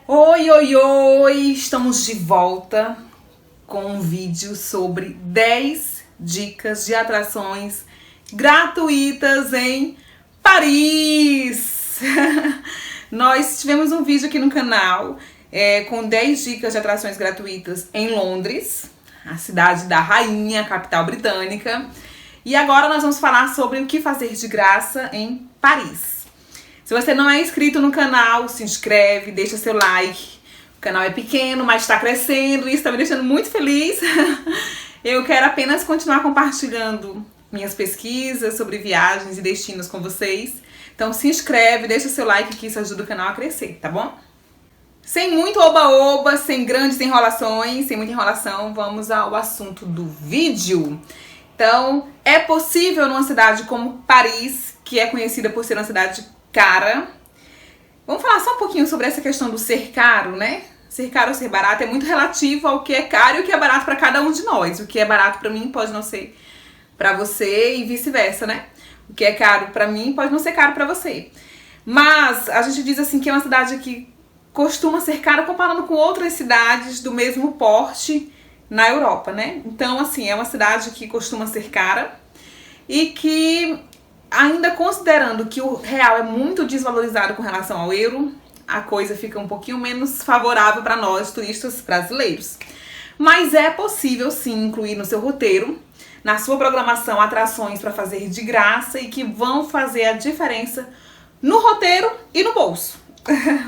Oi, oi, oi! Estamos de volta com um vídeo sobre 10 dicas de atrações gratuitas em Paris! Nós tivemos um vídeo aqui no canal com 10 dicas de atrações gratuitas em Londres, a cidade da rainha, capital britânica. E agora nós vamos falar sobre o que fazer de graça em Paris. Se você não é inscrito no canal, se inscreve, deixa seu like. O canal é pequeno, mas está crescendo e isso está me deixando muito feliz. Eu quero apenas continuar compartilhando minhas pesquisas sobre viagens e destinos com vocês. Então se inscreve, deixa seu like que isso ajuda o canal a crescer, tá bom? Sem muito oba-oba, sem grandes enrolações, sem muita enrolação, vamos ao assunto do vídeo. Então, é possível numa cidade como Paris, que é conhecida por ser uma cidade cara. Vamos falar só um pouquinho sobre essa questão do ser caro, né? Ser caro ou ser barato é muito relativo ao que é caro e o que é barato para cada um de nós. O que é barato para mim pode não ser para você e vice-versa, né? O que é caro para mim pode não ser caro para você. Mas a gente diz assim que é uma cidade que costuma ser cara comparando com outras cidades do mesmo porte na Europa, né? Então, assim, é uma cidade que costuma ser cara e que, ainda considerando que o real é muito desvalorizado com relação ao euro, a coisa fica um pouquinho menos favorável para nós, turistas brasileiros. Mas é possível sim incluir no seu roteiro, na sua programação, atrações para fazer de graça e que vão fazer a diferença no roteiro e no bolso.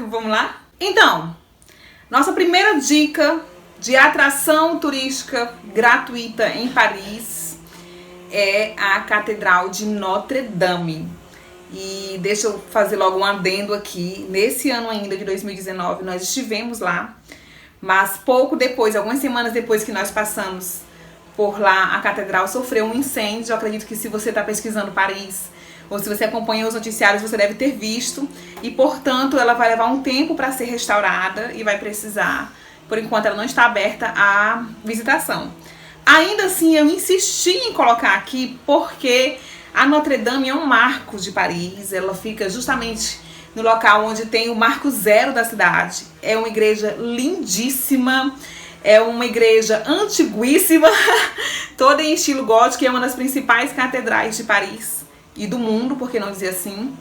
Vamos lá? Então, nossa primeira dica de atração turística gratuita em Paris é a Catedral de Notre Dame. E deixa eu fazer logo um adendo aqui. Nesse ano ainda de 2019 nós estivemos lá, mas pouco depois, algumas semanas depois que nós passamos por lá, a catedral sofreu um incêndio. Eu acredito que se você está pesquisando Paris ou se você acompanha os noticiários, você deve ter visto. E portanto ela vai levar um tempo para ser restaurada e vai precisar, por enquanto ela não está aberta à visitação. Ainda assim, eu insisti em colocar aqui porque a Notre Dame é um marco de Paris. Ela fica justamente no local onde tem o marco zero da cidade. É uma igreja lindíssima, é uma igreja antiguíssima, toda em estilo gótico, e é uma das principais catedrais de Paris e do mundo, por que não dizer assim.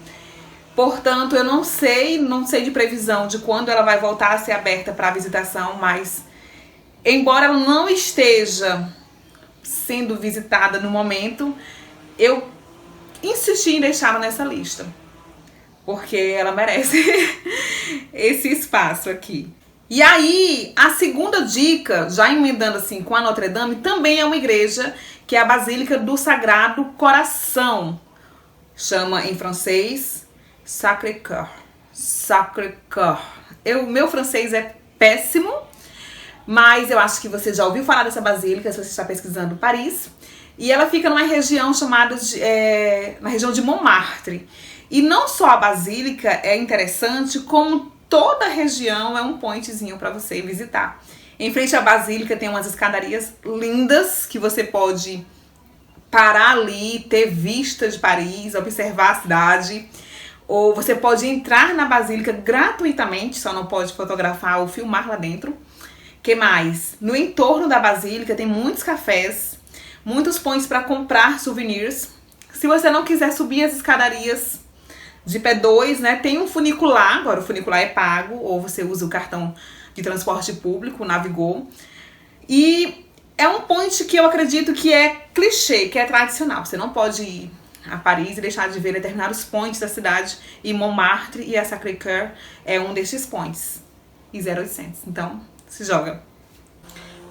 Portanto, eu não sei de previsão de quando ela vai voltar a ser aberta para visitação, mas embora ela não esteja sendo visitada no momento, eu insisti em deixá-la nessa lista, porque ela merece esse espaço aqui. E aí, a segunda dica, já emendando assim com a Notre Dame, também é uma igreja, que é a Basílica do Sagrado Coração. Chama em francês Sacré-Cœur. Sacré-Cœur. Meu francês é péssimo, mas eu acho que você já ouviu falar dessa basílica se você está pesquisando Paris. E ela fica numa região chamada na região de Montmartre. E não só a basílica é interessante, como toda a região é um pointzinho para você visitar. Em frente à basílica tem umas escadarias lindas que você pode parar ali, ter vista de Paris, observar a cidade. Ou você pode entrar na basílica gratuitamente, só não pode fotografar ou filmar lá dentro. Que mais? No entorno da basílica tem muitos cafés, muitos pontos para comprar souvenirs. Se você não quiser subir as escadarias de P2, né, tem um funicular. Agora o funicular é pago, ou você usa o cartão de transporte público, o Navigo. E é um point que eu acredito que é clichê, que é tradicional. Você não pode ir a Paris e deixar de ver determinados points da cidade. E Montmartre e a Sacré-Cœur é um desses points. E 0800. Então, se joga.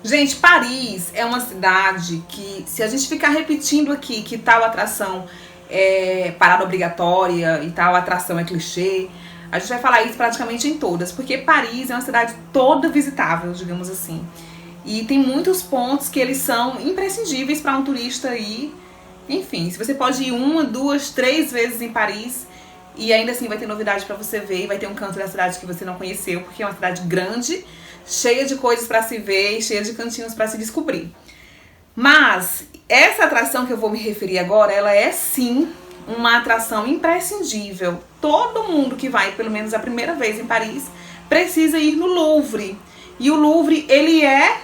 Gente, Paris é uma cidade que, se a gente ficar repetindo aqui que tal atração é parada obrigatória e tal atração é clichê, a gente vai falar isso praticamente em todas, porque Paris é uma cidade toda visitável, digamos assim. E tem muitos pontos que eles são imprescindíveis para um turista ir. Enfim, se você pode ir 1, 2, 3 vezes em Paris e ainda assim vai ter novidade para você ver, e vai ter um canto da cidade que você não conheceu, porque é uma cidade grande, cheia de coisas para se ver e cheia de cantinhos para se descobrir. Mas essa atração que eu vou me referir agora, ela é sim uma atração imprescindível. Todo mundo que vai pelo menos a primeira vez em Paris precisa ir no Louvre. E o Louvre, ele é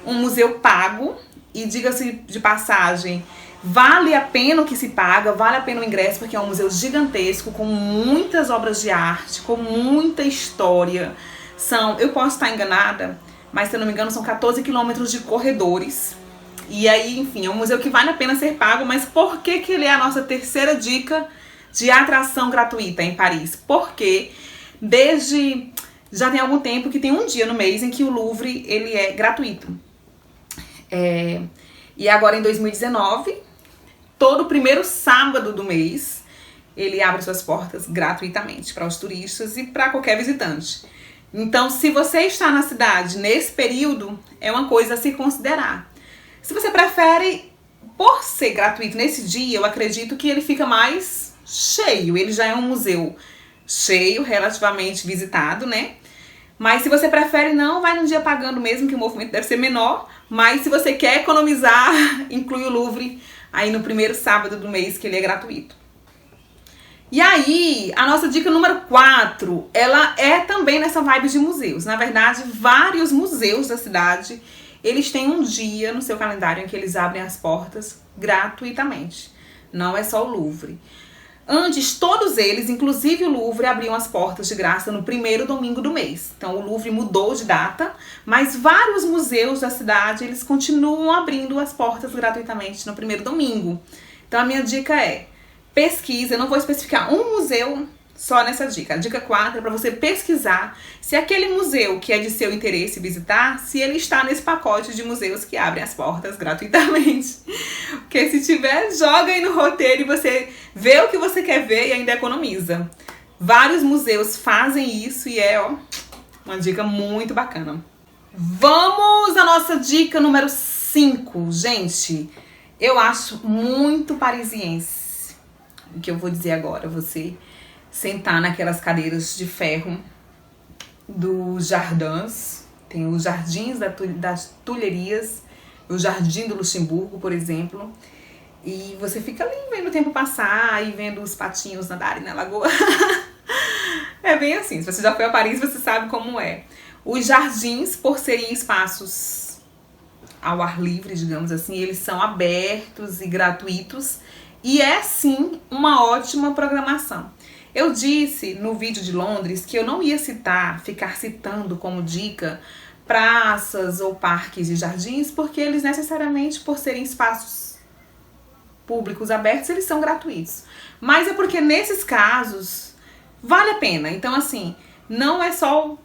um museu pago, e diga-se de passagem, vale a pena o que se paga, vale a pena o ingresso, porque é um museu gigantesco, com muitas obras de arte, com muita história. Eu posso estar enganada, mas se eu não me engano são 14 quilômetros de corredores. E aí, enfim, é um museu que vale a pena ser pago, mas por que ele é a nossa terceira dica de atração gratuita em Paris? Porque já tem algum tempo que tem um dia no mês em que o Louvre ele é gratuito. E agora em 2019, todo primeiro sábado do mês, ele abre suas portas gratuitamente para os turistas e para qualquer visitante. Então, se você está na cidade nesse período, é uma coisa a se considerar. Se você prefere, por ser gratuito nesse dia, eu acredito que ele fica mais cheio. Ele já é um museu cheio, relativamente visitado, né? Mas se você prefere não, vai num dia pagando mesmo, que o movimento deve ser menor. Mas se você quer economizar, inclui o Louvre aí no primeiro sábado do mês, que ele é gratuito. E aí, a nossa dica número 4, ela é também nessa vibe de museus. Na verdade, vários museus da cidade, eles têm um dia no seu calendário em que eles abrem as portas gratuitamente. Não é só o Louvre. Antes, todos eles, inclusive o Louvre, abriam as portas de graça no primeiro domingo do mês. Então, o Louvre mudou de data, mas vários museus da cidade, eles continuam abrindo as portas gratuitamente no primeiro domingo. Então, a minha dica é, pesquisa, eu não vou especificar um museu só nessa dica. A dica 4 é para você pesquisar se aquele museu que é de seu interesse visitar, se ele está nesse pacote de museus que abrem as portas gratuitamente. Porque se tiver, joga aí no roteiro e você vê o que você quer ver e ainda economiza. Vários museus fazem isso e é uma dica muito bacana. Vamos à nossa dica número 5. Gente, eu acho muito parisiense o que eu vou dizer agora. Você sentar naquelas cadeiras de ferro dos jardins. Tem os jardins das Tulherias, o Jardim do Luxemburgo, por exemplo. E você fica ali vendo o tempo passar e vendo os patinhos nadarem na lagoa. É bem assim, se você já foi a Paris, você sabe como é. Os jardins, por serem espaços ao ar livre, digamos assim, eles são abertos e gratuitos. E é, sim, uma ótima programação. Eu disse no vídeo de Londres que eu não ia ficar citando como dica praças ou parques e jardins, porque eles necessariamente, por serem espaços públicos abertos, eles são gratuitos. Mas é porque nesses casos vale a pena. Então, assim, não é só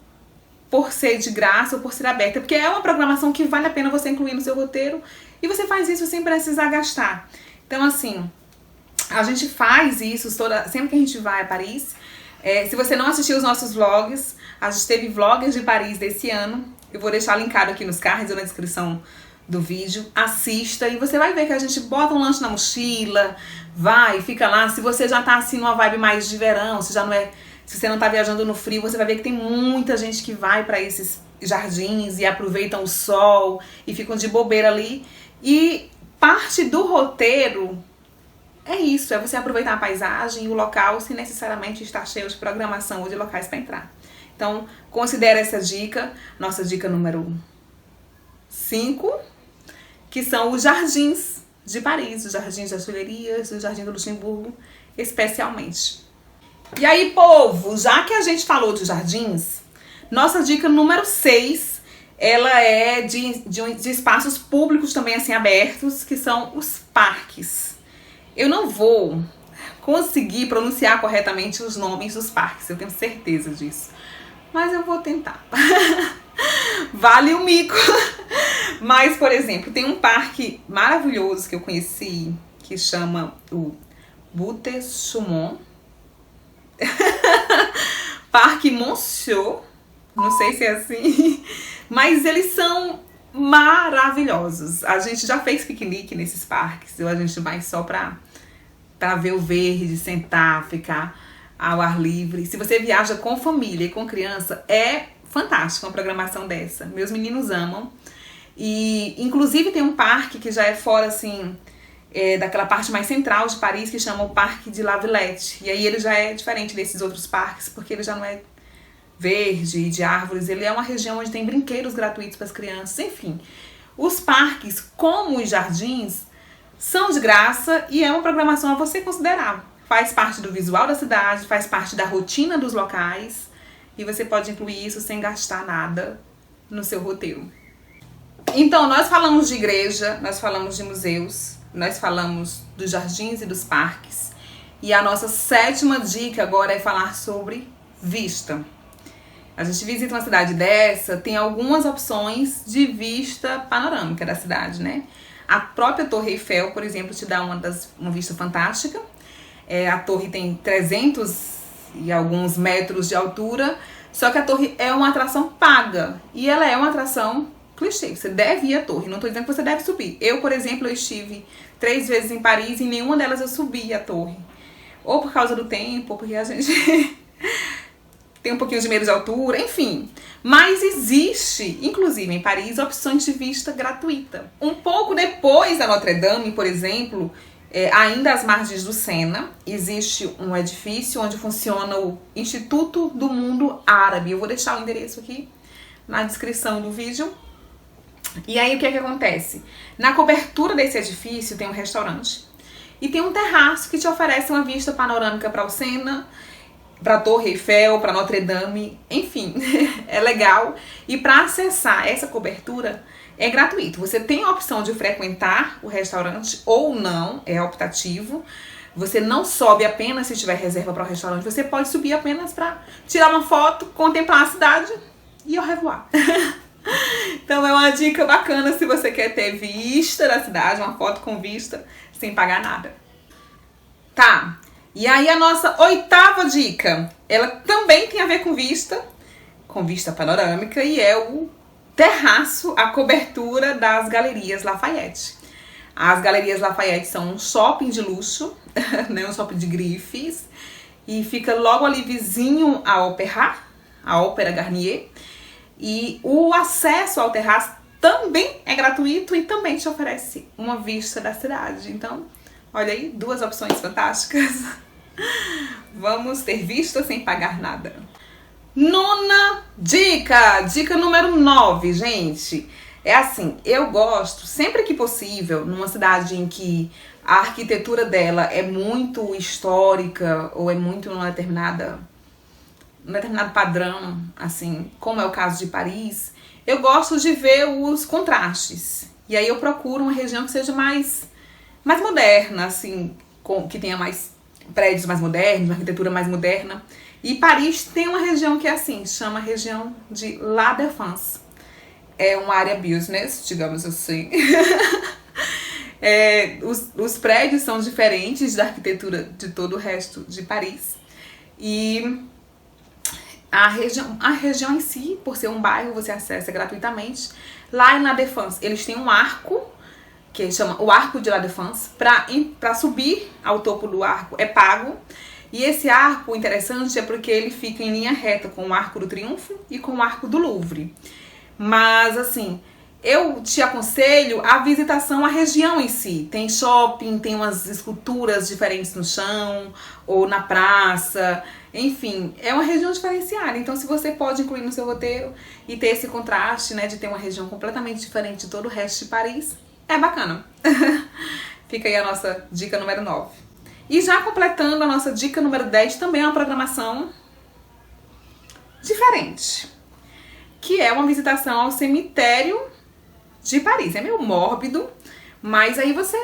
por ser de graça ou por ser aberta, porque é uma programação que vale a pena você incluir no seu roteiro e você faz isso sem precisar gastar. Então, assim, a gente faz isso sempre que a gente vai a Paris. Se você não assistiu os nossos vlogs, a gente teve vlogs de Paris desse ano. Eu vou deixar linkado aqui nos cards ou na descrição do vídeo. Assista e você vai ver que a gente bota um lanche na mochila, fica lá. Se você já tá assim numa vibe mais de verão, se você não tá viajando no frio, você vai ver que tem muita gente que vai para esses jardins e aproveitam o sol e ficam de bobeira ali. E parte do roteiro é isso, é você aproveitar a paisagem e o local sem necessariamente estar cheio de programação ou de locais para entrar. Então, considere essa dica, nossa dica número 5, que são os jardins de Paris, os jardins das Tulherias, o Jardim do Luxemburgo, especialmente. E aí, povo, já que a gente falou de jardins, nossa dica número 6, ela é de espaços públicos também assim abertos, que são os parques. Eu não vou conseguir pronunciar corretamente os nomes dos parques, eu tenho certeza disso. Mas eu vou tentar. Vale o mico. Mas, por exemplo, tem um parque maravilhoso que eu conheci, que chama o Buttes-Chaumont. Parque Monsieur. Não sei se é assim. Mas eles são maravilhosos. A gente já fez piquenique nesses parques. Ou a gente vai só pra ver o verde, sentar, ficar ao ar livre. Se você viaja com família e com criança, é fantástico uma programação dessa. Meus meninos amam. E inclusive tem um parque que já é fora assim, daquela parte mais central de Paris, que chama o Parque de La Villette. E aí ele já é diferente desses outros parques, porque ele já não é verde, de árvores. Ele é uma região onde tem brinquedos gratuitos para as crianças, enfim. Os parques, como os jardins, são de graça e é uma programação a você considerar. Faz parte do visual da cidade, faz parte da rotina dos locais e você pode incluir isso sem gastar nada no seu roteiro. Então, nós falamos de igreja, nós falamos de museus, nós falamos dos jardins e dos parques. E a nossa 7ª dica agora é falar sobre vista. A gente visita uma cidade dessa, tem algumas opções de vista panorâmica da cidade, né? A própria Torre Eiffel, por exemplo, te dá uma vista fantástica. A torre tem 300 e alguns metros de altura, só que a torre é uma atração paga. E ela é uma atração clichê, você deve ir à torre, não estou dizendo que você deve subir. Eu, por exemplo, eu estive 3 vezes em Paris e em nenhuma delas eu subi a torre. Ou por causa do tempo, ou porque a gente tem um pouquinho de medo de altura, enfim. Mas existe, inclusive em Paris, opções de vista gratuita. Um pouco depois da Notre Dame, por exemplo, ainda às margens do Sena, existe um edifício onde funciona o Instituto do Mundo Árabe. Eu vou deixar o endereço aqui na descrição do vídeo. E aí o que é que acontece? Na cobertura desse edifício tem um restaurante e tem um terraço que te oferece uma vista panorâmica para o Sena, para a Torre Eiffel, para Notre Dame, enfim, é legal. E para acessar essa cobertura é gratuito. Você tem a opção de frequentar o restaurante ou não, é optativo. Você não sobe apenas se tiver reserva para o restaurante, você pode subir apenas para tirar uma foto, contemplar a cidade e au revoir. Então é uma dica bacana se você quer ter vista da cidade, uma foto com vista, sem pagar nada. Tá, e aí a nossa 8ª dica, ela também tem a ver com vista panorâmica, e é o terraço, a cobertura das Galerias Lafayette. As Galerias Lafayette são um shopping de luxo, né, um shopping de grifes, e fica logo ali vizinho à Ópera Garnier. E o acesso ao terraço também é gratuito e também te oferece uma vista da cidade. Então, olha aí, 2 opções fantásticas. Vamos ter vista sem pagar nada. 9ª dica, dica número 9, gente. É assim, eu gosto, sempre que possível, numa cidade em que a arquitetura dela é muito histórica ou é muito num determinado padrão, assim, como é o caso de Paris, eu gosto de ver os contrastes. E aí eu procuro uma região que seja mais moderna, assim, que tenha mais prédios mais modernos, uma arquitetura mais moderna. E Paris tem uma região que é assim, chama região de La Défense. É uma área business, digamos assim. Os prédios são diferentes da arquitetura de todo o resto de Paris. E a região em si, por ser um bairro, você acessa gratuitamente. Lá em La Défense, eles têm um arco, que chama o Arco de La Défense. Para subir ao topo do arco é pago. E esse arco, interessante, é porque ele fica em linha reta com o Arco do Triunfo e com o Arco do Louvre. Mas, assim, eu te aconselho a visitação à região em si. Tem shopping, tem umas esculturas diferentes no chão ou na praça. Enfim, é uma região diferenciada. Então, se você pode incluir no seu roteiro e ter esse contraste, né, de ter uma região completamente diferente de todo o resto de Paris, é bacana. Fica aí a nossa dica número 9. E já completando a nossa dica número 10, também é uma programação diferente, que é uma visitação ao cemitério de Paris. É meio mórbido, mas aí você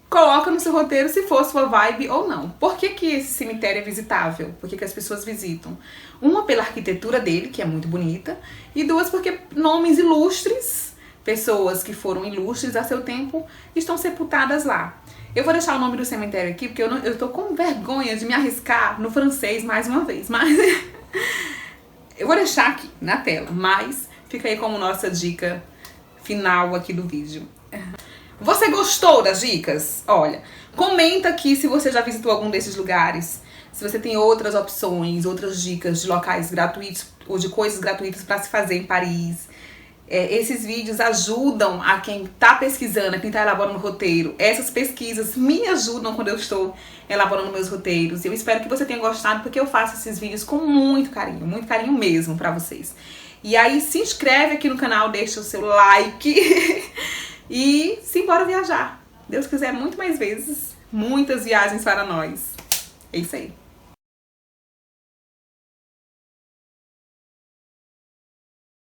coloca no seu roteiro se for sua vibe ou não. Por que que esse cemitério é visitável? Por que que as pessoas visitam? Uma, pela arquitetura dele, que é muito bonita, e 2, porque nomes ilustres, pessoas que foram ilustres a seu tempo, estão sepultadas lá. Eu vou deixar o nome do cemitério aqui, porque eu tô com vergonha de me arriscar no francês mais uma vez, mas eu vou deixar aqui na tela, mas fica aí como nossa dica final aqui do vídeo. Você gostou das dicas? Olha, comenta aqui se você já visitou algum desses lugares, se você tem outras opções, outras dicas de locais gratuitos ou de coisas gratuitas para se fazer em Paris. esses vídeos ajudam a quem tá pesquisando, a quem tá elaborando roteiro. Essas pesquisas me ajudam quando eu estou elaborando meus roteiros. Eu espero que você tenha gostado, porque eu faço esses vídeos com muito carinho mesmo pra vocês. E aí se inscreve aqui no canal, deixa o seu like e simbora viajar. Deus quiser, muito mais vezes, muitas viagens para nós. É isso aí.